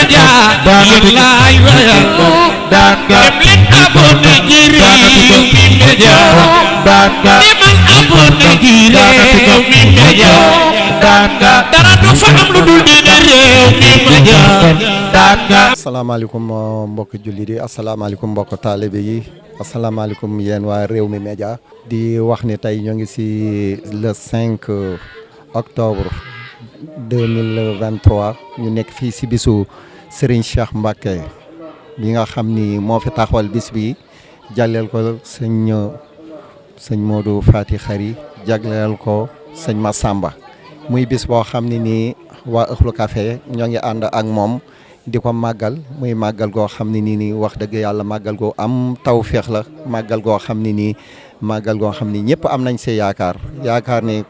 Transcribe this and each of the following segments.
Média yéen laay wayal dem leen abonné ci Rewmi Média demal abonné ci Rewmi Média dara du fa am lu dul dina Rewmi Média. asalaamaaleykum mbokk jullit yi asalaamaaleykum mbokk taalibe yi asalaamaaleykum yéen waa Rewmi Média di wax ni tey ñoo ngi ci le 5 octobre 2023 ñu nekk fii ci bisu Serigne Cheikh Mbacké bi nga xam ni moo fi taxawal bis bi jagleel ko sëñ Modou Fati Khary jagleel ko sëñ Massamba muy bis boo xam ne nii waa Euhlou Café ñoo ngi ànd ak moom di ko màggal muy màggal goo xam ne nii wax dëgg yàlla màggal goo am tawféex la màggal goo xam ne nii màggal goo xam ni ñëpp am nañ see yaakaar ne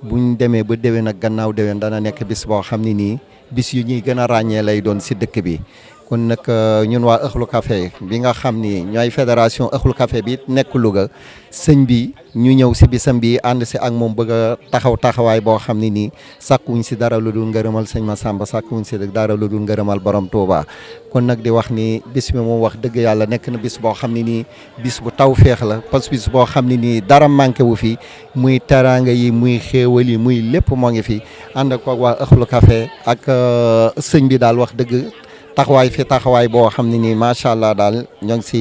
buñ demee ba déwén ak gannaaw déwén dana nekk bis boo xam ne nii bis yu ñuy gën a ràññee lay doon si dëkk bi. kon nag ñun waa Euhlou Café bi nga xam ni ñooy fédération Euhlou Café bi nekk Louga sëñ bi ñu ñëw si bisam bi ànd si ak moom bëgg a taxawaay boo xam ne nii sàkkuwuñ si dara lu dul ngërëmal sëñ Massamba sàkkuwuñ si dara lu dul ngërëmal borom Touba. kon nag di wax ni bis bi moom wax dëgg yàlla nekk na bis boo xam ne nii bis bu taw féex la parce que bis boo xam ne nii dara manqué wu fi muy teraanga yi muy xéewal yi muy lépp moo ngi fi ànd ak waa Euhlou Café ak sëñ bi daal wax dëgg. taxawaay boo xam ne nii macha allah daal ñoo ngi si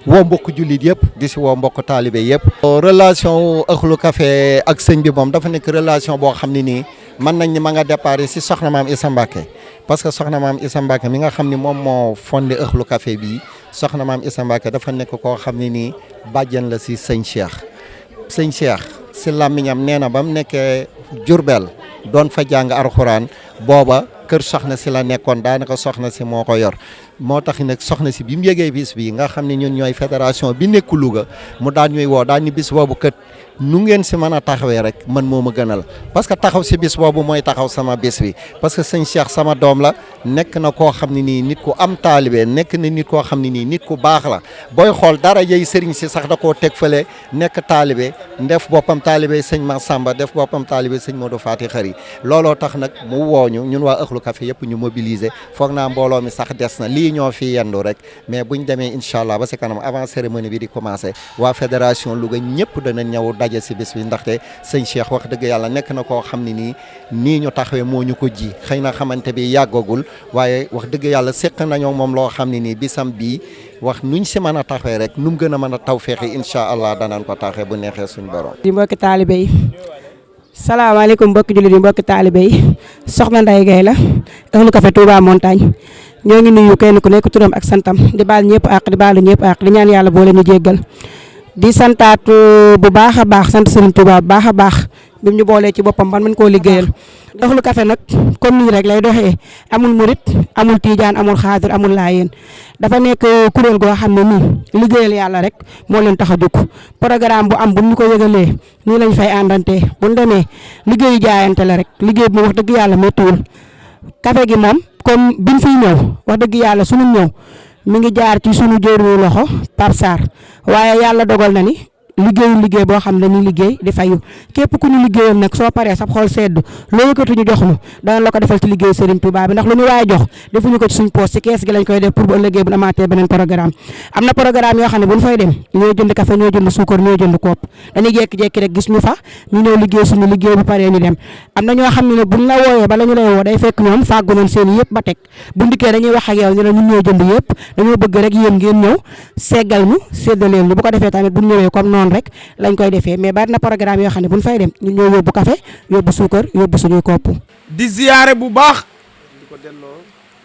woo mbokk jullit yëpp di si woo mbokk taalibe yëpp. relation Euhlou Café ak sëñ bi moom dafa nekk relation boo xam ne nii mën nañ ni ma nga départ si soxna maam Issa Mbacké parce que soxna maam Issa Mbacké mi nga xam ni moom moo fondé Euhlou Café bii soxna maam Issa Mbacké dafa nekk koo xam ne nii bàjjen la si sëñ Cheikh. sëñ Cheikh si làmmiñam nee na ba mu nekkee Jurbel doon fa jàng alxuraan booba. kër soxna si la nekkoon daanaka soxna si moo ko yor moo tax nag soxna si bi mu yëgee bis bi nga xam ne ñun ñooy fédération bi nekk Louga mu daan ñuy woo daan ni bis boobu kët nu ngeen si mën a taxawee rek man moo ma gënal parce que taxaw si bis boobu mooy taxaw sama bis bi parce que sëñ Cheikh sama doom la nekk na koo xam ne nii nit ku am taalibe nekk na nit koo xam ne nii nit ku baax la booy xool dara yey sëriñ si sax da koo teg fële nekk taalibe def boppam taalibe sëñ Massamba def boppam taalibe sëñ Modou Fati Khary looloo tax nag mu wooñu ñun waa Euhlou Café yëpp ñu mobiliser foog naa mbooloo mi sax des na lii ñoo fi yendu rek mais buñ demee incha allah ba si kanam avant cérémonie bi di commencé waa fédération Louga ñëpp dana ñëw daje si bis bi ndaxte sëñ Cheikh wax dëgg yàlla nekk na koo xam ne nii ñu taxawee moo ñu ko ji xëy na xamante bi yàggagul waaye wax dëgg yàlla seq nañoo moom loo xam ne nii bisam bii wax nuñ si mën a taxawee rek nu mu gën a mën a taw feexi incha allah danañ ko taxawee bu neexee suñ borom. di mbokki taalibe yi salaamaaleykum mbokki jullit yi mbokki taalibe yi soxna Ndeye Gueye la Euhlou Café Touba Montagne ñoo ngi nuyu kenn ku nekk turam ak santam di baal ñëpp ak di baalu ñëpp ak di ñaan yàlla boole ñu jéggal di santaat bu baax a baax sant Serigne Touba bu baax a baax bi ñu boolee ci boppam ban mën koo liggéeyal Euhlou Café nag comme nii rek lay doxee amul murit amul tiijaan amul xaadir amul laayeen dafa nekk kuréel goo xam ne nii liggéeyal yàlla rek moo leen tax a jóg programme bu am bu ñu ko yëgalee nii lañ fay àndante bu ñu demee liggéeyu jaayante la rek liggéey bi wax dëgg yàlla méttiwul café gi moom comme biñ fiy ñëw wax dëgg yàlla sunu ñëw mi ngi jaar ci sunu jëru loxo Pape Sarr waaye yàlla dogal na ni liggéey boo xam ne dañuy liggéey di fayu képp ku ñu liggéeyal nag soo paree sab xol sedd loo yëkkati ñu jox ñu dana la ko defal ci liggéey Serigne Touba bi ndax lu ñu waaye jox defuñu ko ci suñ poos ci kees gi lañ koy def pour bu ëllëgee bu amaatee beneen programme am na programme yoo xam ne bu ñu fay dem ñooy jënd café ñooy jënd suukar ñooy jënd kopp dañuy jékki-jékki rek gis ñu fa ñu ñëw liggéey suñu liggéey bu paree ñu dem am na ñoo xam ne nag buñ la wooyee bala ñu lay woo day fekk ñoom fàggu nañ seen yëpp ba teg bu ndikkee dañuy wax ak yow ñu ne ñun ñoo jënd yëpp dañoo bëgg rek yéen ngeen ñëw seggal ñu séddaleel ñu bu ko defee tamit bu ñu ñëwee comme noonu rek lañ koy defee mais bari na programme yoo xam ne bu ñu fay dem ñun ñoo yóbbu café yóbbu suukar yóbbu suñuy kopp di ziyaare bu baax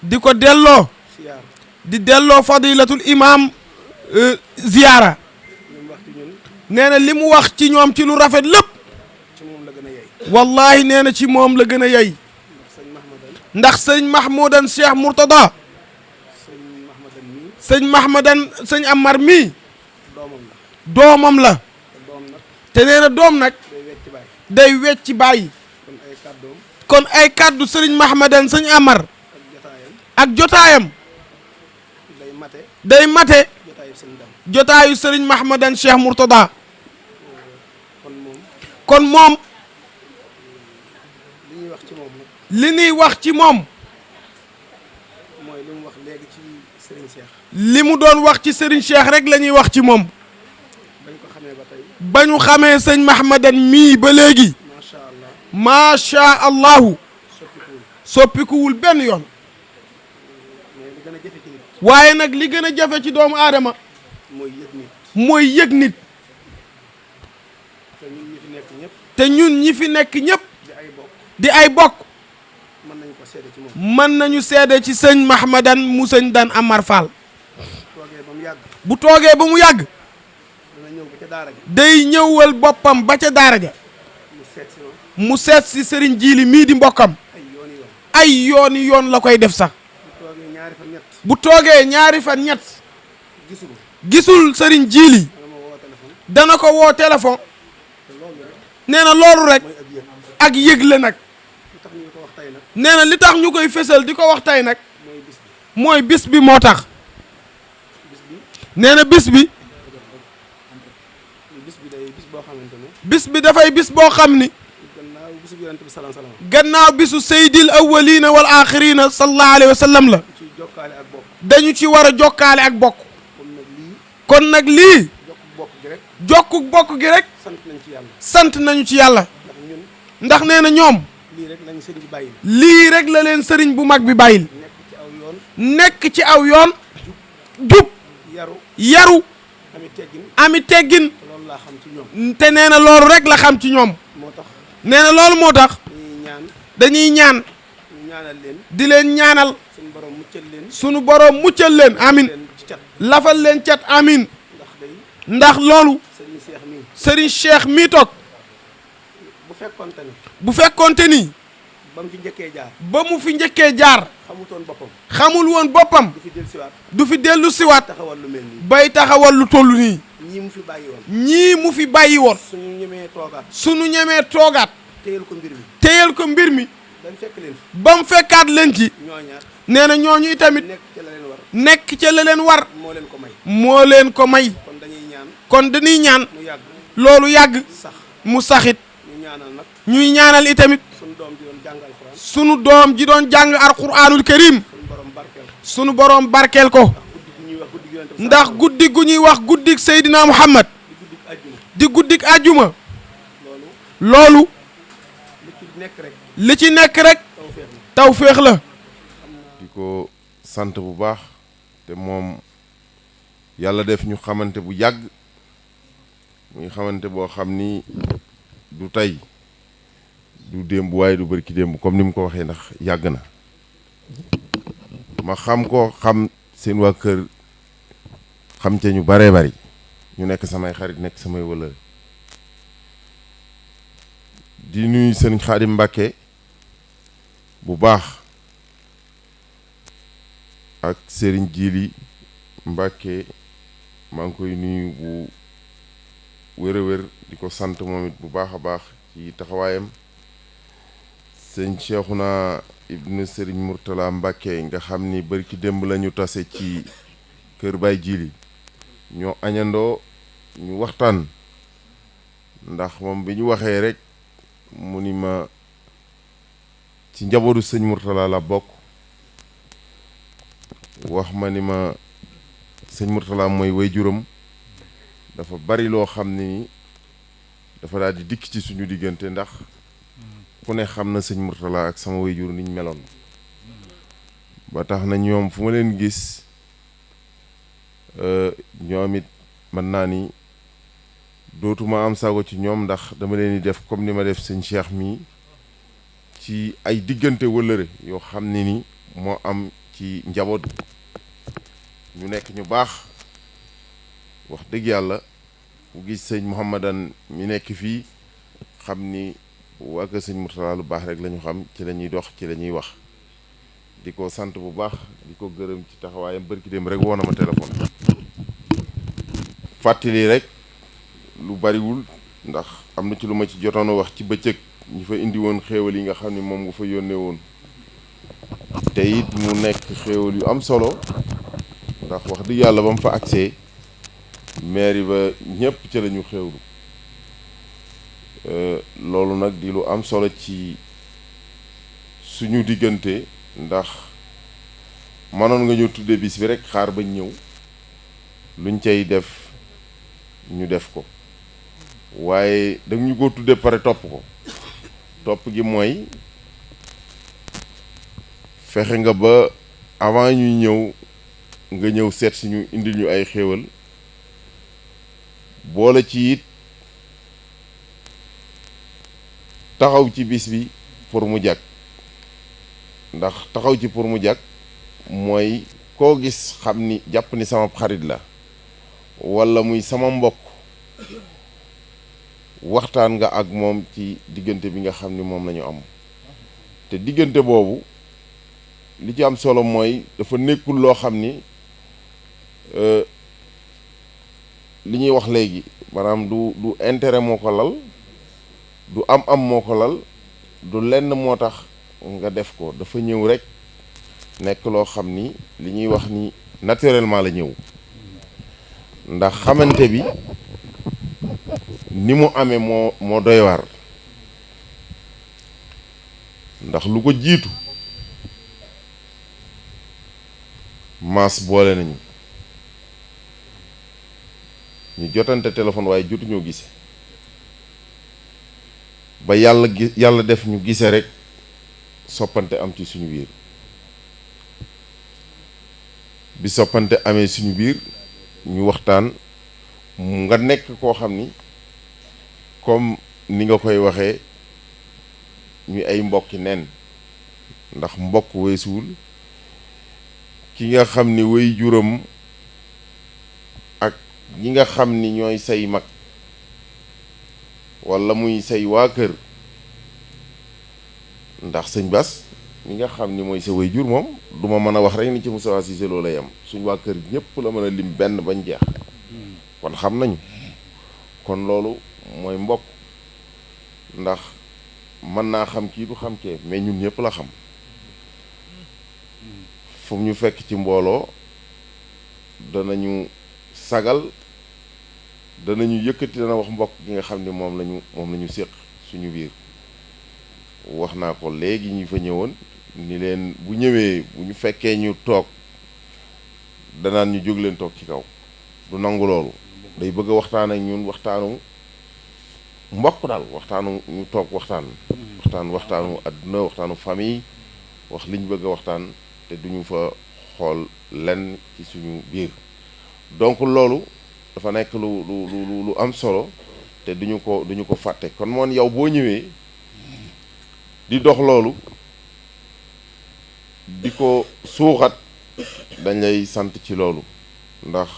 di ko delloo di delloo fadilatul imam ziyaara nee na li mu wax ci ñoom ci lu rafet lépp wallahi nee na ci moom la gën a yey ndax sëñ Mahmoudan Cheikh Mourtada sëñ Mahmadan sëñ Amar mii doomam la te nee na doom nag day wecci bàyyi kon ay kàddu sëriñ Mahmadan sëñ Amar ak jotaayam day mate jotaayu sëriñ Mahmadan Cheikh Mourtada kon moom li ñuy wax ci moom mooy li mu wax léegi ci Serigne Cheikh. li mu doon wax ci Serigne Cheikh rek la ñuy wax ci moom. bañ ko xamee ba tey. ba ñu xamee sëñ Mahmadan mii ba léegi. macha allah. macha allahu. soppikuwul benn yoon. mais li gën a jafe ci nit. waaye nag li gën a jafe ci doomu aadama. mooy yëg nit. mooy yëg nit. te ñun ñi fi nekk ñëpp. te ñun ñi fi nekk ñëpp. di ay bokk. di ay bokk. mën nañu ko seede ci moom. mën nañu seede ci sëñ Mahmadan mu sëñ Dan Amar Fall. toogee ba mu yàgg. bu toogee ba mu yàgg. dana ñëw ba ca daara ja. day ñëwal boppam ba ca daara ja. mu seet si ma. mu seet si sëriñ Jiili mii di mbokkam. ay yoon ay yoon la koy def sax. bu toogee ñaari fan ñett. bu toogee ñaari fan ñett. gisu ko. gisul sëriñ Jiili. dana ma woo téléphone. dana ko woo téléphone. te loolu rek. nee na loolu rek. mooy ak yëg. ak yëg la nag. li tax ñu ko wax tey nag. nee na li tax ñu koy fésal di ko wax tey nag. mooy bis bi. mooy bis bi moo tax. bis bi. nee na bis bi. bis bi day bis boo xamante ne. bis bi dafay bis boo xam ni. gannaaw bisu yonent bi salaam salaam. gannaaw bisu seydil awwalina wal axirina sallallahu alayhi wa sallam la. ciy jokkaale ak bokk. dañu ci war a jokkaale ak bokk. kon nag lii. kon nag lii. jokk bokk gi rek. jokku bokk gi rek. sant nañ ci yàlla. sant nañu ci yàlla. ndax ñun. ndax nee na ñoom. lii rek lañu sëriñ bi bàyyil. lii rek la leen sëriñ bu mag bi bàyyil. nekk ci aw yoon. nekk ci aw yoon. jub. yaru. yaru. ami teggin. ami teggin. te loolu laa xam ci ñoom. te nee na loolu rek la xam ci ñoom. moo tax. nee na loolu moo tax. dañuy ñaan. dañuy ñaan. ñu ñaanal leen. di leen ñaanal. suñu borom muccal leen. sunu boroom muccal leen amin. leen ci cat. lafal leen cat amin. ndax day. ndax loolu. sëriñ Cheikh mii. sëriñ Cheikh mii toog. bu fekkonte ni. bu fekkonte ni. ba mu fi njëkkee jaar. ba mu fi njëkkee jaar. xamutoon boppam. xamul woon boppam. du fi del siwaat. du fi dellu siwaat. taxawal lu mel nii. bay taxawal lu toll nii. ñii mu fi bàyyi woon. ñii mu fi bàyyi woon. suñu ñemee toogaat. sunu ñemee toogaat. téyel ko mbir mi. téyel ko mbir mi. dañ fekk leen fi. ba mu fekkaat leen ci. ñooña. nee na ñooñu itamit. nekk ca la leen war. nekk ca la leen war. moo leen ko may. moo leen ko may. kon dañuy ñaan. kon dañuy ñaan. mu yàgg. loolu yàgg. sax. mu saxit. ñu ñaanal nag. ñuy ñaanal itamit. suñu doom ji doon jàngal Alxuraan. sunu doom ji doon jàng alquraanul karim. suñu borom barkeel. sunu borom barkeel ko. ndax guddi gu ñuy wax guddi gi yonent bi. ndax guddi gu ñuy wax guddik Seydina Muhammad. di guddi àjjuma. di guddik àjjuma. loolu. loolu. li ci nekk rek. li ci nekk rek. tawfeex la. tawféex la. di ko sant bu baax te moom yàlla def ñu xamante bu yàgg muy xamante boo xam ni du tey du démb waaye du bërki démb comme ni mu ko waxee ndax yàgg na ma xam ko xam seen waa kër xam ca ñu baree bari ñu nekk samay xarit nekk samay wëlëre di nuyu sëriñ Xaadim Mbàkke bu baax ak sëriñ Jiili Mbàkke maa ngi koy nuyu bu wér a wér di ko sant moom it bu baax a baax ci taxawaayam sëñ Cheikhouna ibnu sëriñ Murtala Mbàkke nga xam ni bari ki démb la ñu tase ci kër Baay Jiili ñoo añandoo ñu waxtaan ndax moom bi ñu waxee rek mu ni ma ci njabootu sëñ Murtala la bokk wax ma ni ma sëñ Murtala mooy waajuram dafa bari loo xam ni dafa daal di dikk ci suñu diggante ndax ku ne xam na sëñ Murtala ak sama waajur niñ meloon ba tax na ñoom fu ma leen gis ñoom it mën naa ni dootuma am sago ci ñoom ndax dama leen di def comme ni ma def sëñ Cheikh mii ci ay diggante wëllëre yoo xam ne ni moo am ci njaboot ñu nekk ñu baax wax dëgg yàlla bu gis sëñ Mouhamadan mi nekk fii xam ni waa kër sëñ Murtala lu baax rek la ñu xam ci la ñuy dox ci la ñuy wax di ko sant bu baax di ko gërëm ci taxawaayam bërki dem rek woo na ma téléphone fàttali rek lu bariwul ndax am na ci lu ma ci jotoon a wax ci bëccëg ñi fa indi woon xéewal yi nga xam ni moom nga fa yónnee woon te it mu nekk xéewal yu am solo ndax wax dëgg yàlla ba mu fa agsee mairie ba ñëpp ca la ñu xéewlu loolu nag di lu am solo ci suñu diggante ndax manoon nga ñëw tudde bis bi rek xaar bañ ñëw luñ cay def ñu def ko waaye da ñu ko tudde pare topp ko topp gi mooy fexe nga ba avant ñuy ñëw nga ñëw seet si ñu indil ñu ay xéewal boole ci it taxaw ci bis bi pour mu jag ndax taxaw ci pour mu jag mooy koo gis xam ni jàpp ni sama xarit la walla muy sama mbokk waxtaan nga ak moom ci diggante bi nga xam ni moom lañu am te diggante boobu li ci am solo mooy dafa nekkul loo xam ni li ñuy wax léegi maanaam du intérêt moo ko lal du am moo ko lal du lenn moo tax nga def ko dafa ñëw rek nekk loo xam ni li ñuy wax ni naturellement la ñëw ndax xamante bi ni mu amee moo doy waar ndax lu ko jiitu maas boole nañu ñu jotante téléphone waaye jotuñoo gise ba yàlla def ñu gise rek soppante am ci suñu biir bi soppante amee suñu biir ñu waxtaan nga nekk koo xam ni comme ni nga koy waxee ñu ay mbokki nen ndax mbokk weesuwul ki nga xam ni way juram ak ñi nga xam ni ñooy say mag walla muy say waa kër ndax sëñ Bass mi nga xam ni mooy sa way jur moom duma mën a wax rek ni ci Moustapha Cissé Lo lay am suñ waa kër ñépp la mën a lim benn bañ jeex kon xam nañu kon loolu mooy mbokk ndax mën naa xam kii du xam kee mais ñun ñëpp la xam fu ñu fekk ci mbooloo danañu sagal danañu yëkkati dana wax mbokk gi nga xam ni moom lañu séq suñu biir wax naa ko léegi ñu fa ñëwoon ni leen bu ñëwee bu ñu fekkee ñu toog danaan ñu jóg leen toog ci kaw du nangu loolu day bëgg a waxtaan ak ñun waxtaanu mbokk daal waxtaanu ñu toog waxtaanu àdduna waxtaanu famille wax liñ bëgg a waxtaan te duñu fa xool lenn ci suñu biir donc loolu dafa nekk lu am solo te duñu ko fàtte kon moon yow boo ñëwee di dox loolu di ko suuxat dañ lay sant ci loolu ndax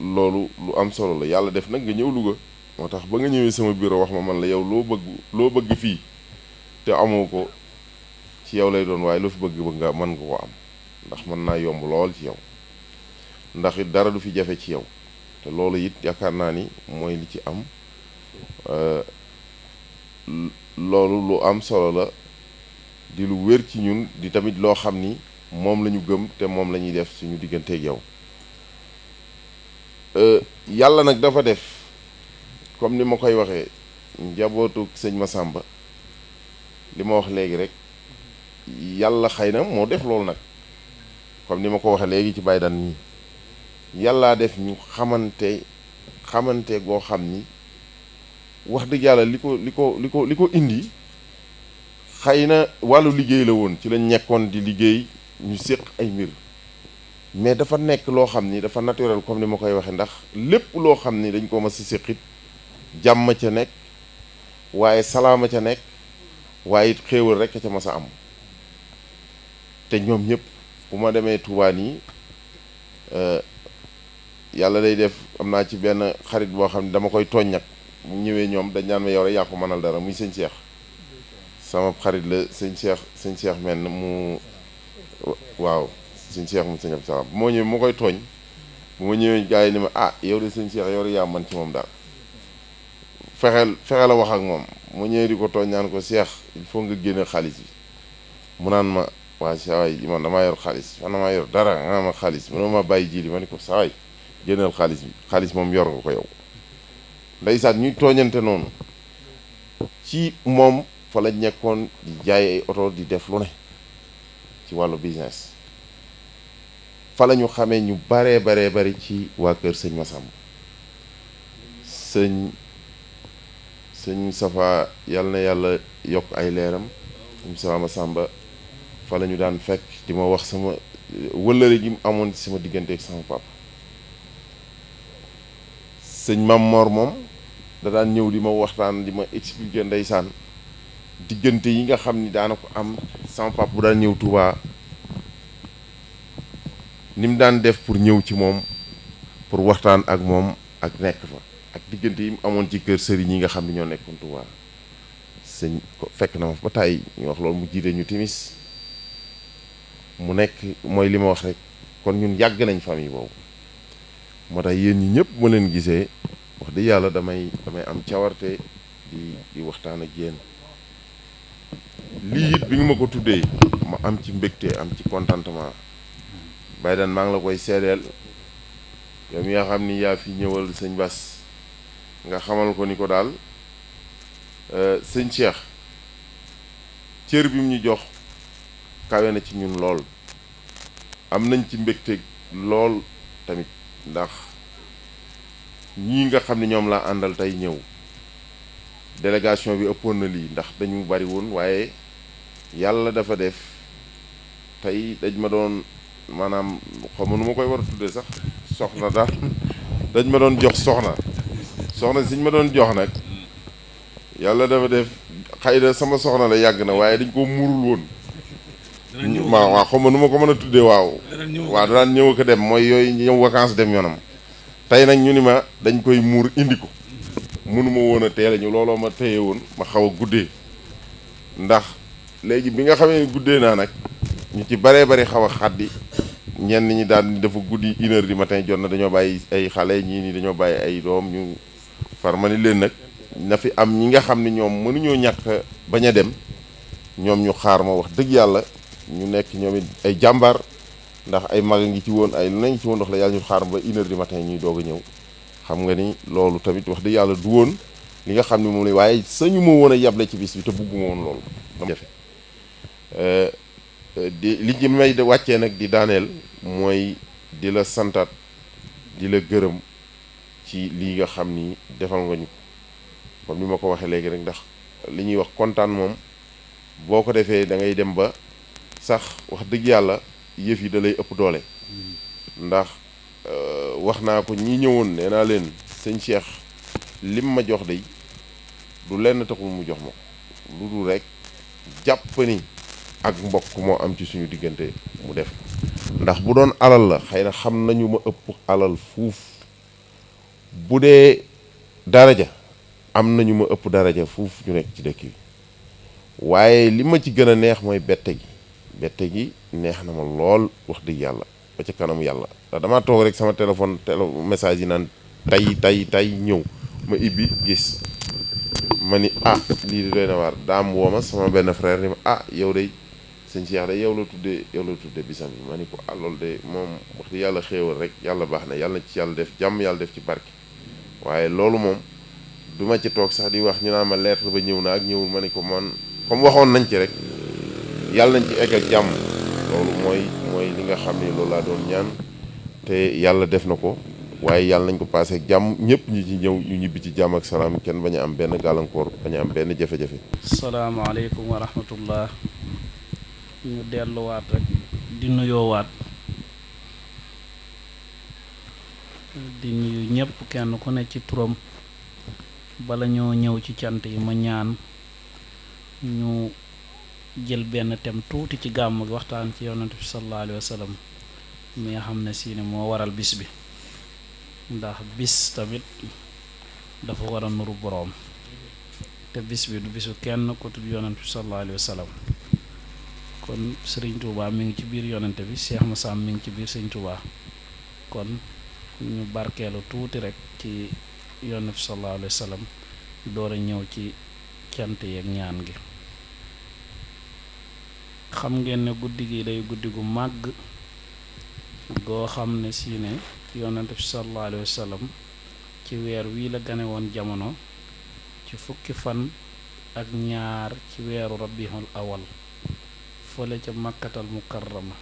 loolu lu am solo la yàlla def nag nga ñëw Louga moo tax ba nga ñëwee sama bureau wax ma man la yow loo bëgg fii te amoo ko ci yow lay doon waaye loo fi bëgg nga mën nga ko am ndax mën naa yomb lool ci yow ndax it dara du fi jafe ci yow te loolu it yaakaar naa ni mooy li ci am loolu lu am solo la di lu wér ci ñun di tamit loo xam ni moom la ñu gëm te moom la ñuy def suñu digganteeg yow yàlla nag dafa def comme ni ma koy waxee njabootu sëñ Massamba li ma wax léegi rek yàlla xëy na moo def loolu nag comme ni ma ko waxee léegi ci Baye Dane nii yàllaa def ñu xamante goo xam ni wax dëgg yàlla li ko indi xëy na wàllu liggéey la woon ci lañ nekkoon di liggéey ñu séq ay mbir mais dafa nekk loo xam ni dafa naturel comme ni ma koy waxee ndax lépp loo xam ni dañ ko ma si séqit jàmm ca nekk waaye salaama ca nekk waaye it xéewal rekk ca mas a am te ñoom ñëpp bu ma demee Touba nii yàlla day def am naa ci benn xarit boo xam ne dama koy tooñ nag bu ñëwee ñoom dañ naan ma yow rek yaa ko mënal dara muy sëñ Cheikh sama xarit la sëñ Cheikh mel mu waaw sëñ Cheikh mu sëñ Abdou Salam bu moo ñëwee moo koy tooñ bu ma ñëwee gars yi ni ma ah yow de sëñ Cheikh yow rek yaa man ci moom dara fexeel a wax ak moom mu ñëwee di ko tooñ naan ko Cheikh il faut nga génne xaalis bi mu naan ma waa sawaay man damaa yor xaalis man damaa yor dara nga ma xaalis mënoo ma bàyyi ji li ma ni ko sawaay génneel xaalis bi xaalis moom yor nga ko yow ndeysaan ñuy tooñante noonu ci moom fa la nekkoon di jaay ay oto di def lu ne ci wàllu business fa la ñu xamee ñu baree bari ci waa kër sëñ Massamba. sëñ Safa yàlla na yàlla yokk ay leeram sëñ Safa Massamba fa la ñu daan fekk di ma wax sama wëllëre gi mu amoon ci sama diggante ak sama papa. sëñ Mam Mor moom da daan ñëw di ma waxtaan di ma expliquer ndeysaan diggante yi nga xam ni daana ko am sama papa bu daan ñëw Touba ni mu daan def pour ñëw ci moom pour waxtaan ak moom ak nekk fa ak diggante yi mu amoon ci kër sëriñ yi nga xam ne ñoo nekkoon Touba. sëñ ko fekk na ma ba tàyyi ñu wax loolu mu jiite ñu timis mu nekk mooy li ma wax rek kon ñun yàgg nañ famille boobu moo tax yéen ñi ñëpp ma leen gisee wax dëgg yàlla damay am cawarte di waxtaan ak yéen. lii it bi nga ma ko tuddee ma am ci mbégte am ci contentement bay daan maa ngi la koy seedeel yow mi nga xam ni yaa fi ñëwal sëñ Bass nga xamal ko ni ko daal sëñ Cheikh cër bi mu ñu jox kawe na ci ñun lool am nañ ci mbégte lool tamit ndax ñii nga xam ne ñoom laa àndal tey ñëw délégation bi ëppoon na lii ndax dañu bari woon waaye yàlla dafa def tey dañ ma doon maanaam xaw ma nu ma koy war a tuddee sax soxna daal dañ ma doon jox soxna siñ ma doon jox nag yàlla dafa def xëy na sama soxna la yàgg na waaye dañ ko muurul woon waaw xaw ma nu ma ko mën a tuddee waaw daan ñëw ko dem mooy yooyu ñëw vacances dem yoonam tey nag ñu ni ma dañ koy muur indi ko mënuma woon a teel a ñu looloo ma téye woon ma xaw a guddee ndax léegi bi nga xamee ni guddee naa nag ñu ci baree bari xaw a xaddi ñenn ñi daan dafa guddi 1h du matin jot na dañoo bàyyi ay xale ñii ni dañoo bàyyi ay doom ñu far ma ni leen nag na fi am ñi nga xam ne ñoom mënuñoo ñàkk bañ a dem ñoom ñu xaar ma wax dëgg yàlla ñu nekk ñoom it ay jàmbaar ndax ay mag a ngi ci woon ay lu nañ ci woon wax la yàlla ñu xaar ba 1h du matin ñuy doog a ñëw xam nga ni loolu tamit wax dëgg yàlla du woon li nga xam ne moom la waaye sañu ma woon a yable ci bis bi te bugguma woon loolu dama jafe li ci may wàccee nag di daaneel mooy di la santaat di la gërëm ci lii nga xam ni defal nga ñu ko comme ni ma ko waxee léegi rek ndax li ñuy wax kontaan moom boo ko defee da ngay dem ba sax wax dëgg yàlla yëf yi da lay ëpp doole ndax wax naa ko ñi ñëwoon nee naa leen sëñ Cheikh lim ma jox day du lenn taxul mu jox ma ko lu dul rek jàpp ni ak mbokk moo am ci suñu diggante mu def ndax bu doon alal la xëy na xam nañu ma ëpp alal fuuf bu dee daraja am nañu ma ëpp daraja fuuf ñu nekk ci dëkk bi waaye li ma ci gën a neex mooy bette gi neex na ma lool wax dëgg yàlla ba ca kanamu yàlla ndax damaa toog rek sama téléphone message yi naan tay ñëw ma ibbi gis ma ni lii di doy na waar daam wooma sama benn frère ni ma yow day sëñ Cheikh day yow la tuddee bisam bi ma ni ko loolu de moom wax dëgg yàlla xéewal rek yàlla baax na yàlla na ci yàlla def jàmm yàlla def ci barke waaye loolu moom du ma ci toog sax di wax ñu naan ma lettre ba ñëw na ak ñëwul ma ni ko man comme waxoon nañ ci rek yàlla nañ ci egg ak jàmm loolu mooy li nga xam ni loolu laa doon ñaan te yàlla def na ko waaye yàlla nañ ko passé ak jàmm ñëpp ñi ci ñëw ñu ñibbi ci jàmm ak salaam kenn bañ a am benn gàllankoor bañ a am benn jafe-jafe. salaamaaleykum wa rahmatullah ñu delluwaat rek di nuyoowaat di nuyu ñëpp kenn ku ne ci turam bala ñoo ñëw ci cant yi ma ñaan ñu jël benn thème tuuti ci gàmm gi waxtaan ci yonent bi sallallahu alayhi wa sallam mi nga xam ne si ne moo waral bis bi ndax bis tamit dafa war a nuru boroom te bis bi du bisu kenn ku tudd yonent bi sallallahu alayhi wa sallam kon Serigne Touba mi ngi ci biir yonent bi Cheikh Massa mi ngi ci biir Serigne Touba kon ñu barkeelu tuuti rek ci yonent bi sallallahu alayhi wa sallam door a ñëw ci cant yeeg ñaan gi. xam ngeen ne guddi gi day guddi gu màgg goo xam ne si ne yonent bi sallallahu alayhi wa sallam ci weer wii la gane woon jamono ci fukki fan ak ñaar ci weeru rabbihul awal fële ca makkatal mukarrama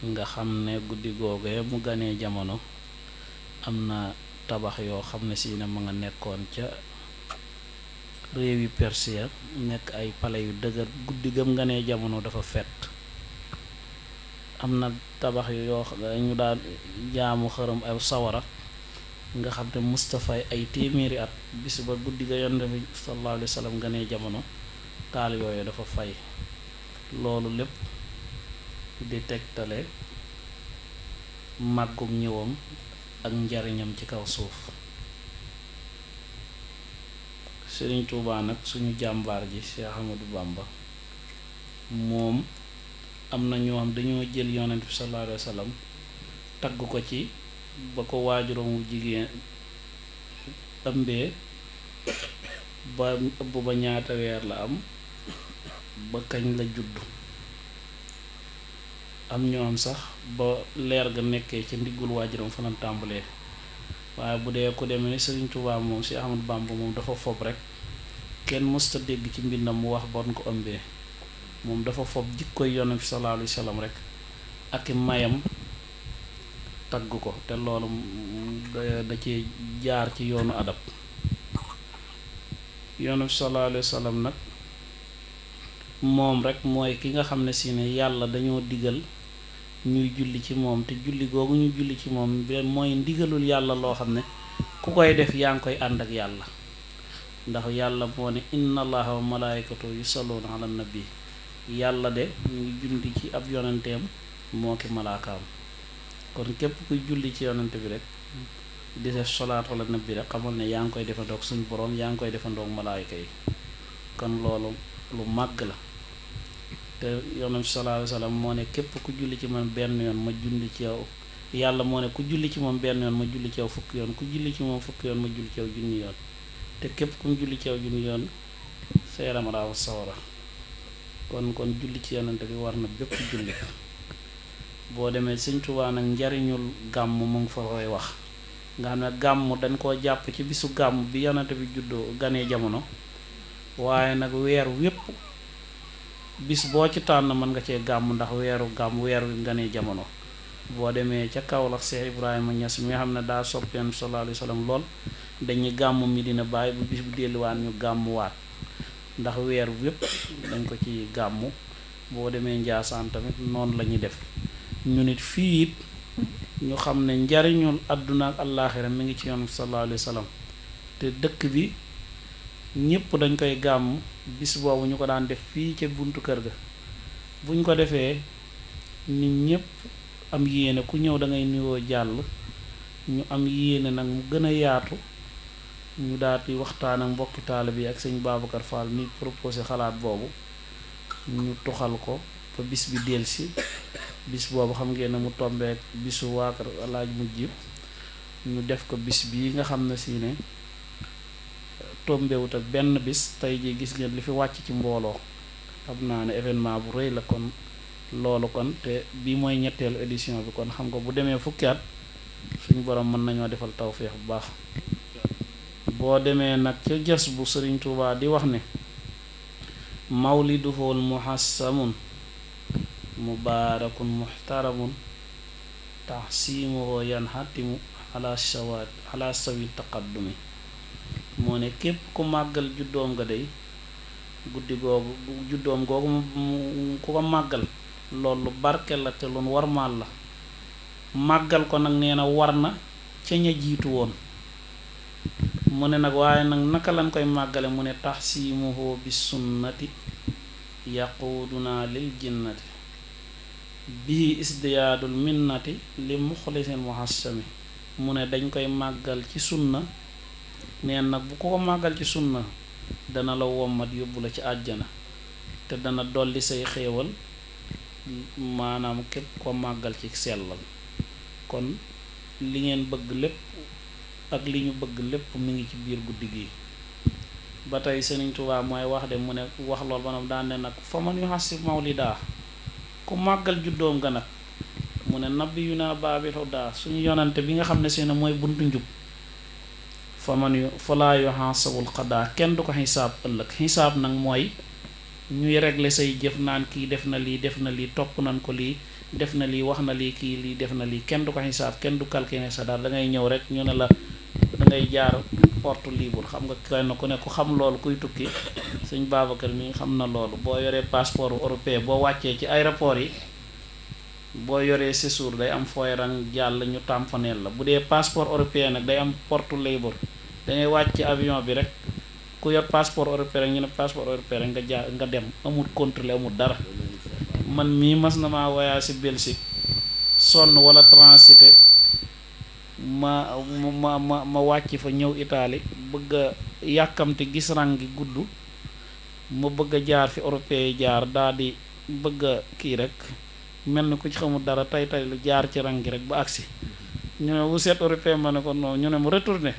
nga xam ne guddi googee mu ganee jamono am na tabax yoo xam ne si ne ma nga nekkoon ca réewi Persia nekk ay palais yu dëgër. guddi gëm ganee jamono dafa fet. am na tabax yoo xam ne ñu daan jaamu xërëm ay sawara nga xam ne Mustafa ay téeméeri at bis ba guddi ga Yonent bi sallallahu alayhi wa sallam ganee jamono taal yooyu dafa fay. loolu lépp di tegtale màggug ñëwam ak njariñam ci kaw suuf. Sëriñ Tuubaa nag suñu jàmbaar ji Cheikh Ahmadou Bamba moom am na ñoo xam dañoo jël Yonent bi sallallahu alayhi wa sallam tagg ko ci ba ko waajuramu jigéen ëmbee ba ëbb ba ñaata weer la am ba kañ la judd. am ñoo am sax ba leer ga nekkee ca ndiggul waajuram fa la tàmbalee. waaye bu dee ku demee ni Sëriñ Tuubaa moom si Ahmadu Bamba moom dafa fob rek kenn mësta dégg ci mbindam mu wax bon ko ëmbee. moom dafa fob jikkoy Yonent bi sallallahu alayhi wa sallam rek ak i mayam tagg ko te loolu da ci jaar ci yoonu adab. Yonent bi sallallahu alayhi wa sallam nag moom rek mooy ki nga xam ne si ne yàlla dañoo digal ñuy julli ci moom te julli googu ñu julli ci moom mooy ndigalul yàlla loo xam ne ku koy def yaa ngi koy ànd ak yàlla. ndax yàlla moo ne inna allaha wa malaikatu yusalluna ala nabi. yàlla de mu ngi julli ci ab yonenteem moo ki malaakaam. kon képp kuy julli ci yonente bi rek di def solaat wala nabi rek xamal ne yaa ngi koy defandoog suñu borom yaa ngi koy defandoog malaayika yi. kon loolu lu màgg la. te Yonent bi sallallahu alayhi wa sallam moo ne képp ku julli ci man benn yoon ma julli ci yow. yàlla moo ne ku julli ci moom benn yoon ma julli ci yow fukki yoon ku julli ci moom fukki yoon ma julli ci yow junni yoon. te képp ku mu julli ci yow junni yoon sa yaram raaw sawara. kon julli ci yonante bi war na bépp julli. boo demee Sëñ Tuubaa nag njariñul gàmm mu ngi fa koy wax. nga xam ne gàmm dañ koo jàpp ci bisu gàmm bi yonante bi juddoo ganee jamono. waaye nag weer wépp bis boo ci tànn mën nga cee gàmm ndax weer wi ganee jamono. boo demee ca Kaolack Cheikh Ibrahima Niass mi nga xam ne daa sopp Yonent bi sallallahu alayhi wa sallam lool dañuy gàmm Medina Baay bu bis bu delluwaat ñu gàmmuwaat ndax weer wépp dañ ko ci gàmm. boo demee Njaasaan tamit noonu la ñuy def. ñu nit fii it ñu xam ne njariñul àdduna ak àllaaxira mi ngi ci Yonent bi sallallahu alayhi wa sallam te dëkk bi ñëpp dañ koy gàmm bis boobu ñu ko daan def fii ca buntu kër ga. buñ ko defee nit ñëpp am yéene ku ñëw da ngay nuyoo jàll. ñu am yéene nag mu gën a yaatu ñu daal di waxtaan ak mbokki taalibe bi ak sëñ Babacar Fall mi proposé xalaat boobu ñu tuxal ko ba bis bi delsi. bis boobu xam ngeen ne mu tombeek bisu waa kër Alaaji Mujjib ñu def ko bis bii nga xam ne si ne tombewut ak benn bis. tey ji gis ngeen li fi wàcc ci mbooloo xam naa ne événement bu rëy la. kon loolu kon te bii mooy ñetteelu édition bi kon xam nga bu demee fukki at suñu borom mën nañoo defal tawféex bu baax. boo demee nag ca jas bu Sëriñ Tuubaa di wax ne mawliduhul muhassamun mubaarakun muhtaramun tahsimuhu yanhatimu ala sawi taqaddumi. moo ne képp ku màggal juddoom nga dey guddi googu juddoom googu mu ku ko màggal loolu barke la te lu warmaal la. màggal ko nag nee na war na ca ña jiitu woon. mu ne nag waaye nag naka lañ koy màggale mu ne tahsimuhu bi sunnati yaquduna lil jinnati bii isdiyaadul minnati li muxlisin muhassami. mu ne dañ koy màggal ci sunna. neen nag bu ko màggal ci sunna dana la wommat yóbbu la ci àjjana te dana dolli say xéewal maanaam képp ko màggal ci sellal. kon li ngeen bëgg lépp ak li ñu bëgg lépp mi ngi ci biir guddi gi. ba tey Sëriñ Tuubaa mooy wax de mu ne wax lool ba nag daan ne nag fa man yu xasib mawlidaa ku màggal juddoom nga nag mu ne nabiyuna baabil hudaa suñu yonante bi nga xam ne seen mooy buntu njub. fa man yu falaa yu xaasabul xadaa kenn du ko xisaab ëllëg. xisaab nag mooy ñuy régler say jëf naan kii def na lii topp nañ ko lii def na lii wax na lii kii lii def na lii kenn du ko xisaab kenn du calculer sa dara da ngay ñëw rek ñu ne la da ngay jaar porte libre. xam nga kenn ku ne ku xam loolu kuy tukki sëñ Babacar mi ngi xam na loolu. boo yoree passeport européen boo wàccee ci aéroport yi boo yoree séjour day am fooy rang jàll ñu tamponeel la. bu dee passeport européen nag day am porte libre da ngay wàcc ci avion bi rek ku yor passeport européen rek ñu ne passeport européen rek nga jaar nga dem amul contrôle amul dara. man mii mas na maa voyage ci Belgique sonn wala transité ma wàcc fa ñëw Italie bëgg a yàkkamte gis rang gi gudd ma bëgg a jaar fi européen yi jaar daal di bëgg a kii rek mel ni ku ci xamul dara tay lu jaar ci rang gi rek ba agsi ñu ne vous êtes européen ma ne ko non ñu ne mu retourné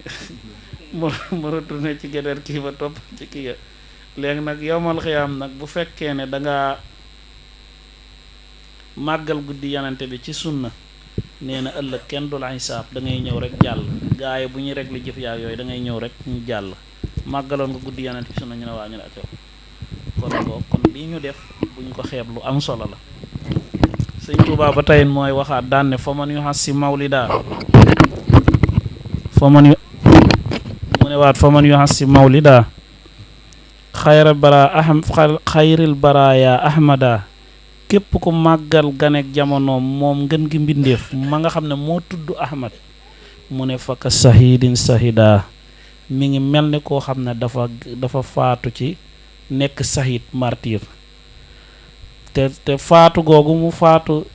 ma retourné ci geneen kii ba topp ci kii ya. léegi nag yowmal xiyaam nag bu fekkee ne dangaa màggal guddi yanante bi ci sunna nee na ëllëg kenn du la xisaab da ngay ñëw rek jàll. gaa yi bu ñuy régler jëf yaag yooyu da ngay ñëw rek ñu jàll. màggaloon nga guddi yanante bi sunna ñu ne waa ñu ne ak kon lii ñu def buñ ko xeeb lu am solo la. sëñ Tuubaa ba tey mooy waxaat daan ne fa man yu xas si mawlida mu ne waat fa man yu xas si mawlida xayril baraaya ahmada képp ku màggal ganek jamonoom moom ngën gi mbindeef ma nga xam ne moo tudd ahmad mu ne fakka sahidin sahida mi ngi mel ni koo xam ne dafa faatu ci nekk sahid martyr te faatu googu mu faatu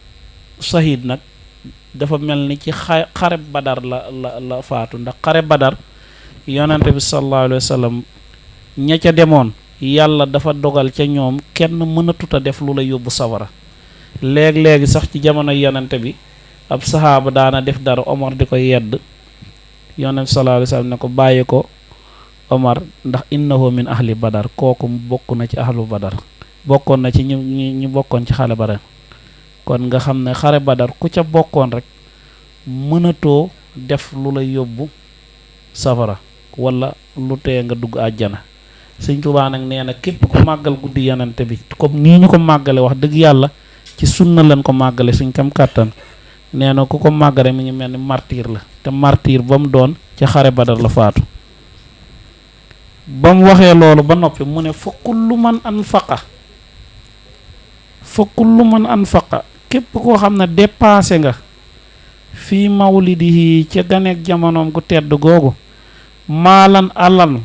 sahid nag dafa mel ni ci xare badar la faatu ndax xare badar yonente bi sallallahu alayhi wa sallam ña ca demoon yàlla dafa dogal ca ñoom kenn mënatut a def lu la yóbbu sawara. léegi sax ci jamono yonente bi ab saxaaba daana def dara Omar di ko yedd yonente sallallahu alayhi wa sallam ne ko bàyyi ko Omar ndax innahu min ahli badar kooku bokk na ci ahlu badar bokkoon na ci ñu bokkoon ci xare badar. kon nga xam ne xare badar ku ca bokkoon rek mënatoo def lu la yóbbu safara wala lu tee nga dugg àjjana. sëñ Tuubaa nag nee na képp ku màggal guddi yanante bi comme nii ñu ko màggale wax dëgg yàlla ci sunna lañ ko màggale suñ kam kàttan nee na ku ko màggale mi ngi mel ni martyr la te martyr ba mu doon ca xare badar la faatu. ba mu waxee loolu ba noppi mu ne fa kullu man anfaqa képp koo xam ne dépensé nga fii mawlidihi ca ganeek jamonoom gu tedd googu maalan alal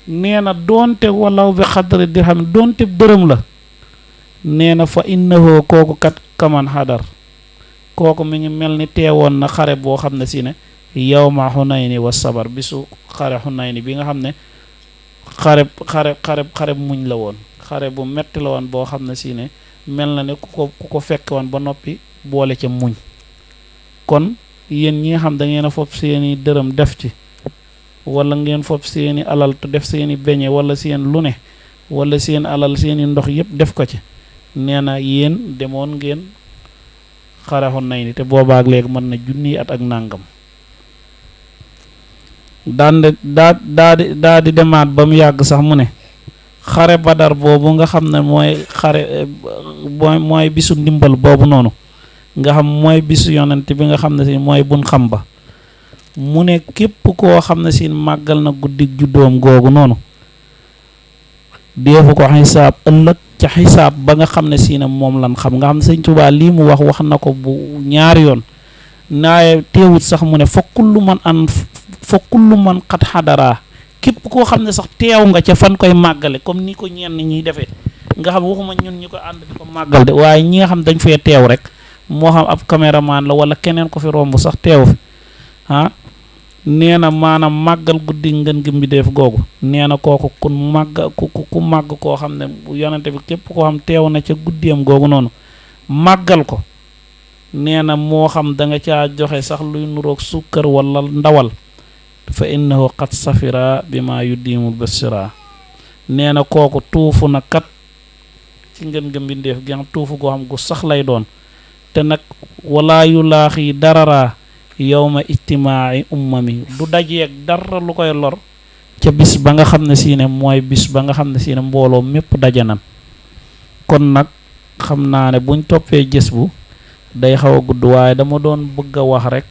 nee na doonte walaw bi xadri dirham doonte dërëm la nee na fa innahu kooku kat kaman xadar kooku mi ngi mel ni teewoon na xare boo xam ne si ne yawma xunayni wa sabar bisu xare xunayni bi nga xam ne xare muñ la woon xare bu metti la woon boo xam ne si ne mel na ne ku ko fekk woon ba noppi boole ca muñ. kon yéen ñi nga xam da ngeen a fopp seeni dërëm def ci wala ngeen fopp seeni alal te def seeni beñe wala seen lu ne wala seen alal seeni ndox yëpp def ko ci nee na yéen demoon ngeen xare Xunayni te boobaak léegi mën na junniy at ak nàngam. daa di demaat ba mu yàgg sax mu ne xare badar boobu nga xam ne mooy bisu ndimbal boobu noonu nga xam mooy bisu yonent bi nga xam ne si mooy bun xam ba mu ne képp koo xam ne si màggal na guddi juddoom googu noonu deefu ko xisaab ëllëg ca xisaab ba nga xam ne si ne moom lan xam nga xam ne sëñ Tuubaa lii mu wax na ko bu ñaari yoon naaye teewut sax mu ne fa kullu man xat xadaraa képp koo xam ne sax teew nga ca fan koy màggale comme ni ko ñenn ñiy defee nga xam waxuma ñun ñu ko ànd di ko màggal de waaye ñi nga xam dañ fee teew rek moo xam ab caméraman la wala keneen ko fi romb sax teew fi nee na maanaam màggal guddi ngën gi mbindeef googu nee na kooku ku màgg koo xam ne yonente bi képp koo xam teew na ca guddiyam googu noonu màggal ko nee na moo xam da nga caa joxe sax luy nuroog sukkar wala ndawal fa innahu qad safira bi ma yuddimu basira nee na kooku tuufu na kat ci ngën ga mbindeef gi xam tuufu goo xam gu sax lay doon te nag walaa yu laaxi darara yawma ijtimaai ummami du dajeeg dara lu koy lor ca bis ba nga xam ne si ne mooy bis ba nga xam ne si ne mbooloo mépp daje nan kon nag xam naa ne buñ toppee gës bu day xaw a gudd waaye dama doon bëgg a wax rek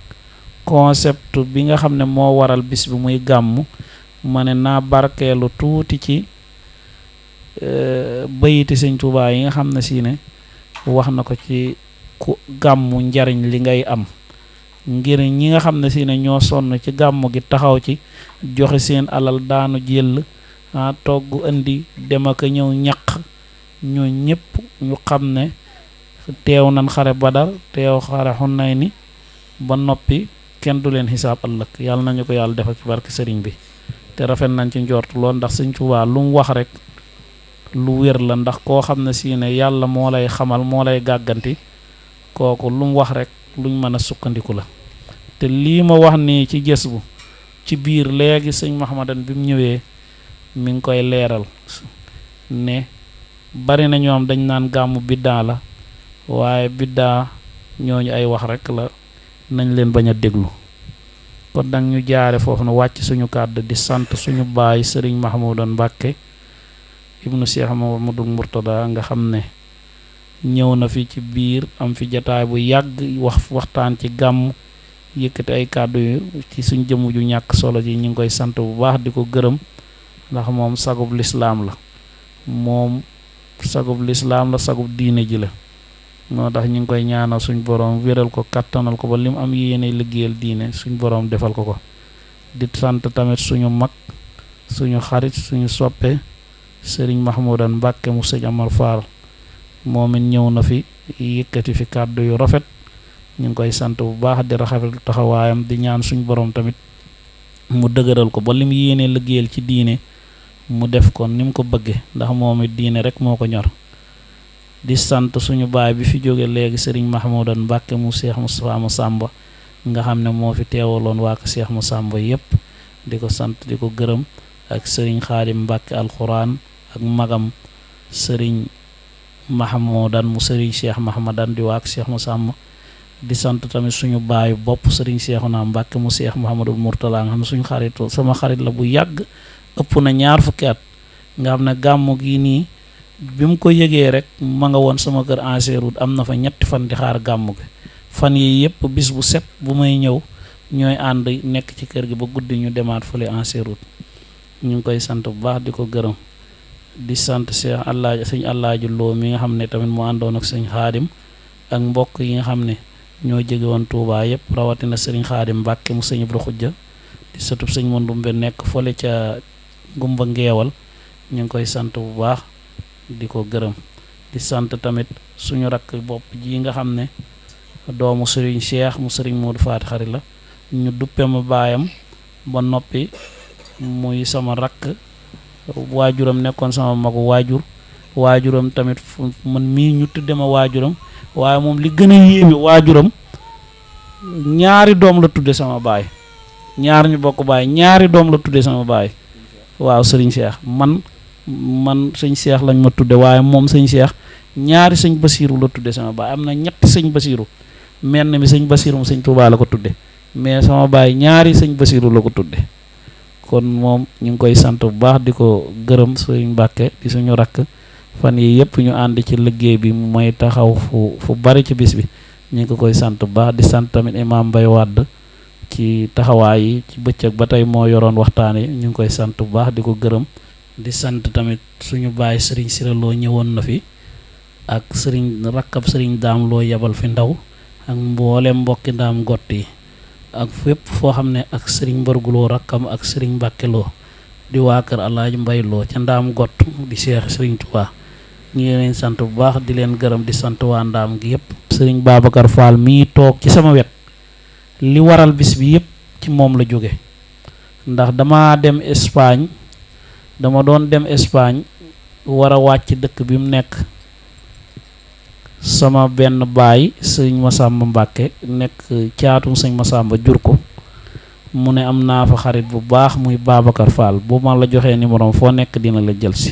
concept bi nga xam ne moo waral bis bi muy gàmmu ma ne naa barkeelu tuuti ci bayiti Sëñ Tuubaa yi nga xam ne si ne wax na ko ci ku gàmmu njariñ li ngay am ngir ñi nga xam ne si ne ñoo sonn ci gàmmu gi taxaw ci joxe seen alal daanu jël togg indi dem ak ñëw ñaq ñoo ñëpp ñu xam ne teew nan xare Badar teew xare Xunayni ba noppi kenn du leen xisaab ëllëg yàlla nañu ko yàlla defal ci barke sëriñ bi te rafet nañ ci njort lool ndax Sëñ Tuubaa lu mu wax rek lu wér la ndax koo xam ne si ne yàlla moo lay xamal moo lay gàgganti kooku lu mu wax rek luñ mën a sukkandiku la te lii ma wax nii ci gës bu ci biir léegi sëñ Mahamadan bi mu ñëwee mi ngi koy leeral ne bari na ñoom dañ naan gàmmu biddaa la waaye biddaa ñooñu ay wax rek la nañ leen bañ a déglu kon nag ñu jaare foofu na wàcc suñu kàddu di sant suñu baay sëriñ Mahmoudan Mbàkke ibnu Cheikh Mamadou Mourtada nga xam ne ñëw na fi ci biir am fi jataay bu yàgg waxtaan ci gàmm yëkkati ay kàddu yu ci suñ jëmm ju ñàkk solo ji ñu ngi koy sant bu baax di ko gërëm ndax moom sagub lislaam la moom sagub lislaam la sagub diine ji la moo tax ñu ngi koy ñaanal suñ borom wéral ko kattanal ko ba lim am yéene liggéeyal diine suñ borom defal ko ko di sant tamit suñu mag suñu xarit suñu soppe sëriñ Mahmoudan Mbàkke mu sëñ Amar Fall moom it ñëw na fi yëkkati fi kàddu yu rafet ñu ngi koy sant bu baax di rafetlu taxawaayam di ñaan suñ borom tamit mu dëgëral ko ba lim yéene liggéeyal ci diine mu def ko ni mu ko bëgge ndax moom it diine rek moo ko ñor di sant suñu baay bi fi jóge léegi sëriñ Mahmoudan Mbàkke mu Seex Mustafaa mu Sàmba nga xam ne moo fi teewaloon waa ko Seex mu Sàmba yépp di ko sant di ko gërëm ak sëriñ Xaadim Mbàkke alxuraan ak magam sëriñ Mahmoudan mu sëriñ Cheikh Mahamadan di waa ko Seex mu Sàmba di sant tamit suñu baayu bopp sëriñ Seexuna Mbàkke mu Seex Muhammadul Murtala nga xam ne suñu xarit sama xarit la bu yàgg ëpp na 20 fukki at nga xam ne gàmmu gi nii bi mu ko yëgee rek ma nga woon sama kër Anseroute am na fa 3 fan di xaar gàmmu gi fan yi yëpp bis bu set bu may ñëw ñooy ànd nekk ci kër gi ba guddi ñu demaat fële Anseroute ñu ngi koy sant bu baax di ko gërëm di sant Cheikh Allaaji sëñ Allaaji Lo mi nga xam ne tamit mu àndoon ak sëñ Xaadim ak mbokk yi nga xam ne ñoo jege woon Touba yëpp rawatina sëriñ Xaadim Mbàkke mu sëñ Ibra Xujja di satub sëñ Mandumbe nekk fële ca Ngumba Ngeewal ñu ngi koy sant bu baax di ko gërëm di sant tamit suñu rakk bopp ji nga xam ne doomu sëriñ Cheikh mu sëriñ Modou Faty Khary la ñu duppe ma baayam ba noppi muy sama rakk waajuram nekkoon sama magu waajuram tamit man mii ñu tudde ma waajuram waaye moom li gën a yéeme waajuram 2 doom la tudde sama baay ñaar ñu bokk baay 2 doom la tudde sama baay waaw sëriñ Cheikh man sëñ Cheikh lañ ma tudde waaye moom sëñ Cheikh 2 sëñ Basiiru la tudde sama baay am na 3 sëñ Basiiru menn mi sëñ Basiiru mu sëñ Tuubaa la ko tudde mais sama baay 2 sëñ Basiiru la ko tudde kon moom ñu ngi koy sant bu baax di ko gërëm sëñ Mbàkke di suñu rakk fan yi yëpp ñu ànd ci liggéey bi mooy taxaw fu bari ci bis bi ñu ngi ko koy sant bu baax di sant tamit imaam Mbay Wàdd ci taxawaay yi ci bëccëg ba tey moo yoroon waxtaan yi ñu ngi koy sant bu baax di ko gërëm di sant tamit suñu baay sëriñ Siraloo ñëwoon na fi ak sëriñ rakkab sëriñ Daam Loo yebal fi ndaw ak mboolem mbokki Ndaam Gott yi ak fépp foo xam ne ak sëriñ Mbarguloo rakkam ak sëriñ Mbàkke Loo di waa kër Alaaji Mbay Loo ca Ndaam Gott di Cheikh sëriñ Tuubaa ñu ngi leen sant bu baax di leen gërëm di sant waa Ndaam gi yëpp sëriñ Babacar Fall mii toog ci sama wet li waral bis bi yëpp ci moom la jóge ndax dama doon dem Espagne war a wàcc dëkk bi mu nekk sama benn baay sëñ Masamba Mbàkke nekk caatum sëñ Masamba jur ko mu ne am naa fa xarit bu baax muy Babacar Fall bu ma la joxee numéro foo nekk dina la jël si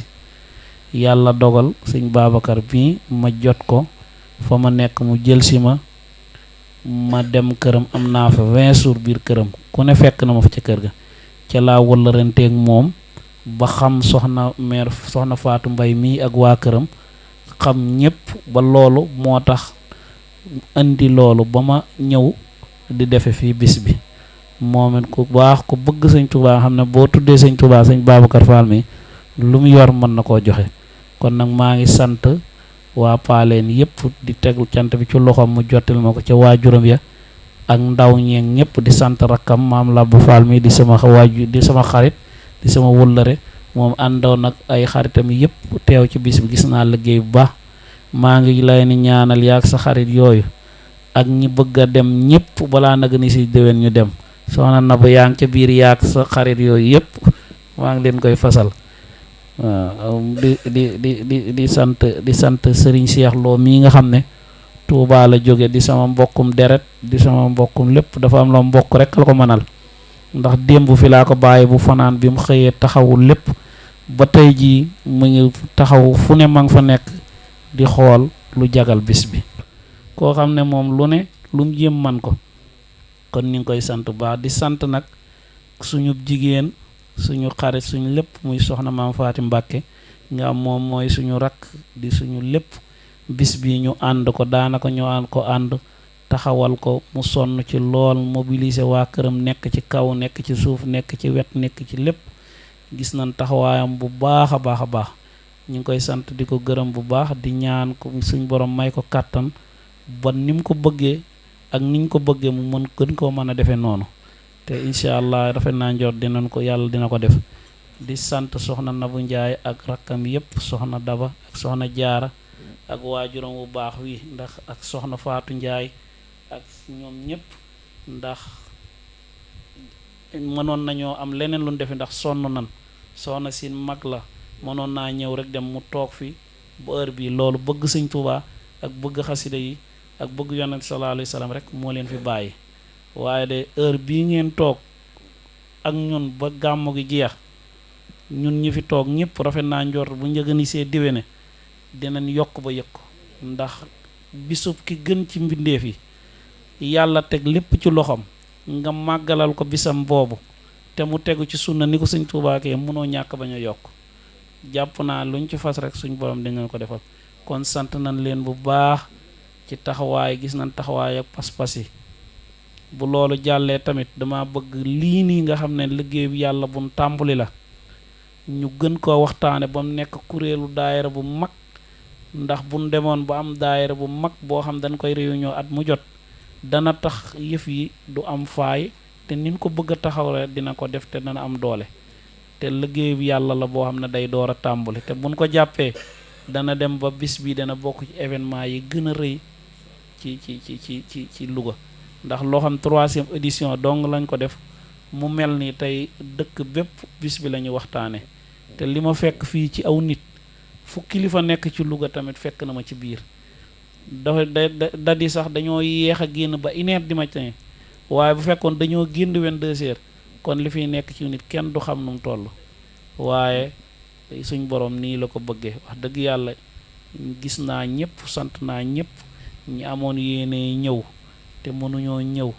yàlla dogal sëñ Babacar bii ma jot ko fa ma nekk mu jël si ma dem këram am naa fa 20 jours biir këram ku ne fekk na ma fa ca kër ga ca laa wëllëranteeg moom ba xam soxna Faatu Mbay mii ak waa këram xam ñëpp ba loolu moo tax indi loolu ba ma ñëw di defe fii bis bi moom it ku baax ku bëgg sëñ Touba xam ne boo tuddee sëñ Touba sëñ Babacar Fall mi lu mu yor mën na koo joxe kon nag maa ngi sant waa Paaleen yëpp di tegu cant bi ci loxoom mu jottil ma ko ca waajuram ya ak ndaw ñeeg ñëpp di sant rakkam maam Labbu Fall mi di sama di sama xarit di sama wëllëre moom àndoon nag ay xaritam yëpp teew ci bis bi gis naa liggéey bu baax maa ngi lay ni ñaanal yaag sa xarit yooyu ak ñi bëgg a dem ñëpp balaa nag ni si déwén ñu dem soxna na ba yaa ngi ca biir yaag sa xarit yooyu yëpp maa ngi leen koy fasal waaw di sant Serigne Cheikh Lo mii nga xam ne Touba la jóge di sama mbokkum deret di sama mbokkum lépp dafa am loo mbokk rek la ko mënal ndax démb fi laa ko bàyyi bu fanaan bi mu xëyee taxawul lépp ba tey jii mu ngi taxaw fu ne ma nga fa nekk di xool lu jagal bis bi koo xam ne moom lu ne lu mu jéem man ko kon ñu ngi koy sant bu baax di sant nag suñu jigéen suñu xarit suñu lépp muy soxna maam Faati Mbàkke nga am moom mooy suñu rakk di suñu lépp bis bi ñu ànd ko daanaka ñu ànd taxawal ko mu sonn ci lool mobiliser waa këram nekk ci kaw nekk ci suuf nekk ci wet nekk ci lépp gis nañ taxawaayam bu baax a baax a baax ñu ngi koy sant di ko gërëm bu baax di ñaan ko suñ borom may ko kàttan ba ni mu ko bëggee ak niñ ko bëggee mu mën gën koo mën a defee noonu te incha allah rafet naa njort dinañ ko yàlla dina ko def di sant soxna Nabu Njaay ak rakkam yépp soxna Daba ak soxna Jaara ak waajuram bu baax wi ndax ak soxna Faatu Njaay ak ñoom ñëpp ndax mënoon nañoo am leneen lu ñu defe ndax sonn nan soxna si mag la mënoon naa ñëw rek dem mu toog fi ba heure bii loolu bëgg sëñ Tuubaa ak bëgg xasida yi ak bëgg yonent sallallahu alayhi wa sallam rek moo leen fi bàyyi waaye de heure bii ngeen toog ak ñun ba gàmmu gi jeex ñun ñi fi toog ñëpp rafet naa njort bu njëgëni see déwéne dinañ yokk ba yëg ko ndax bisub ki gën ci mbindeef yi yàlla teg lépp ci loxoom nga màggalal ko bisam boobu te mu tegu ci sunna ni ko sëñ Tuubaa kee mënoo ñàkk bañ a yokk jàpp naa luñ ci fas rek suñ borom di ngeen ko defal kon sant nañ leen bu baax ci taxawaay gis nañ taxawaay ak pas-pas yi bu loolu jàllee tamit dama bëgg lii nii nga xam ne liggéey bi yàlla buñ tàmbali la ñu gën koo waxtaane ba mu nekk kuréelu daayira bu mag ndax buñ demoon ba am daayira bu mag boo xam dañ koy réunion at mu jot dana tax yëf yi du am faay te nin ko bëgg a taxawle dina ko def te dana am doole te liggéey bi yàlla la boo xam ne day door a tàmbali te buñ ko jàppee dana dem ba bis bi dana bokk ci événement yi gën a rëy ci Louga ndax loo xam 3e édition dong lañ ko def mu mel ni tey dëkk bépp bis bi la ñu waxtaane te li ma fekk fii ci aw nit fu kilifa nekk ci Louga tamit fekk na ma ci biir dafa da di sax dañoo yéex a génn ba 1h du matin waaye bu fekkoon dañoo génn 22h kon li fiy nekk ci nit kenn du xam nu mu toll waaye suñ borom nii la ko bëggee wax dëgg yàlla gis naa ñëpp sant naa ñëpp ñi amoon yéene ñëw te mënuñoo ñëw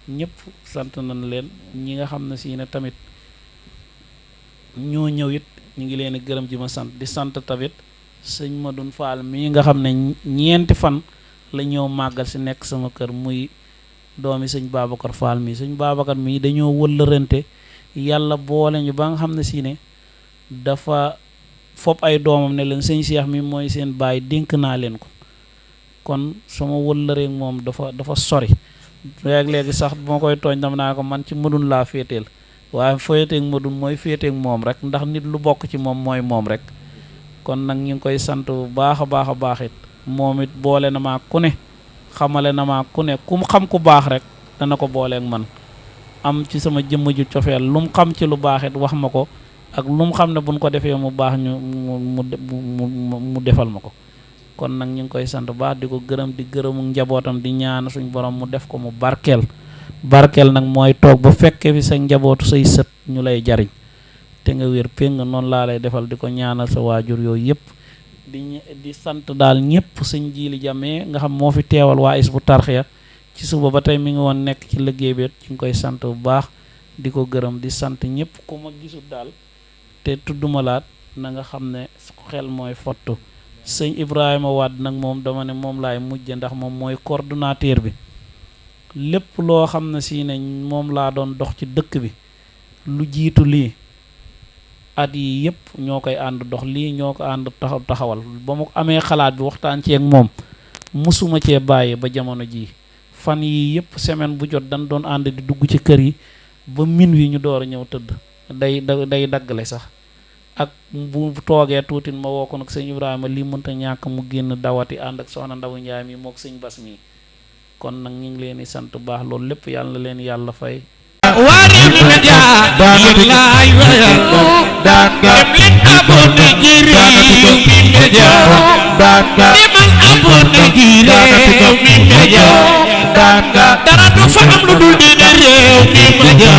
ñëpp sant nañ leen ñi nga xam ne si ne tamit ñoo ñëw it ñu ngi leen di gërëm ji ma sant di sant tamit sëñ Madoune Fall mii nga xam ne ñeenti fan la ñëw màggal si nekk sama kër muy doomi sëñ Babacar Fall mii sëñ Babacar mii dañoo wëllërante yàlla boole ñu ba nga xam ne si ne dafa fopp ay doomam ne leen sëñ Cheikh mi mooy seen baay dénk naa leen ko kon sama wëllëreek moom dafa sori léegi sax bu ma koy tooñ dama naa ko man ci Madoune laa féeteel waaye féeteek Madoune mooy féeteek moom rek ndax nit lu bokk ci moom mooy moom rek kon nag ñu ngi koy sant bu baax a baax a baax it moom it boole na maa ku ne xamale na maa ku ne ku mu xam ku baax rek dana ko booleek man am ci sama jëmm ju cofeel lu mu xam ci lu baax it wax ma ko ak lu mu xam ne buñ ko defee mu baax ñu mu defal ma ko kon nag ñu ngi koy sant bu baax di ko gërëm di gërëmu njabootam di ñaan suñ borom mu def ko mu barkeel nag mooy toog ba fekkee fi sa njabootu say sët ñu lay jariñ te nga wér péng noonu laa lay defal di ko ñaanal sa waajur yooyu yëpp di sant daal ñëpp sëñ Jiili Jamee nga xam moo fi teewal waa Hizbut Tarqiyyah ci suba ba tey mi ngi woon nekk ci liggéey bi ñu ngi koy sant bu baax di ko gërëm di sant ñëpp ku ma gisul daal te tudduma laat na nga xam ne xel mooy fottu sëñ Ibrahima Wade nag moom dama ne moom laay mujje ndax moom mooy coordonnateur bi lépp loo xam ne si ne moom laa doon dox ci dëkk bi lu jiitu lii at yi yëpp ñoo koy ànd dox lii ñoo ko ànd taxawal ba ma ko amee xalaat bi waxtaan ci ak moom musuma cee bàyyi ba jamono jii fan yii yëpp semaine bu jot dañ doon ànd di dugg ci kër yi ba minuit ñu door a ñëw tëdd day daggale sax ak bu toogee tuuti ma woo ko nag sëñ Ibrahima lii mënta ñàkk mu génn dawati ànd ak soxna Ndaw Njaay mi mook sëñ Bas mi kon nag ñu ngi leen di sant baax loolu lépp yàlla leen yàlla fay Warimi Media yéen laay wayal dem leen abonné ci Rewmi Media demal abonné ci Rewmi Media dara du fa am lu dul di Rewmi Media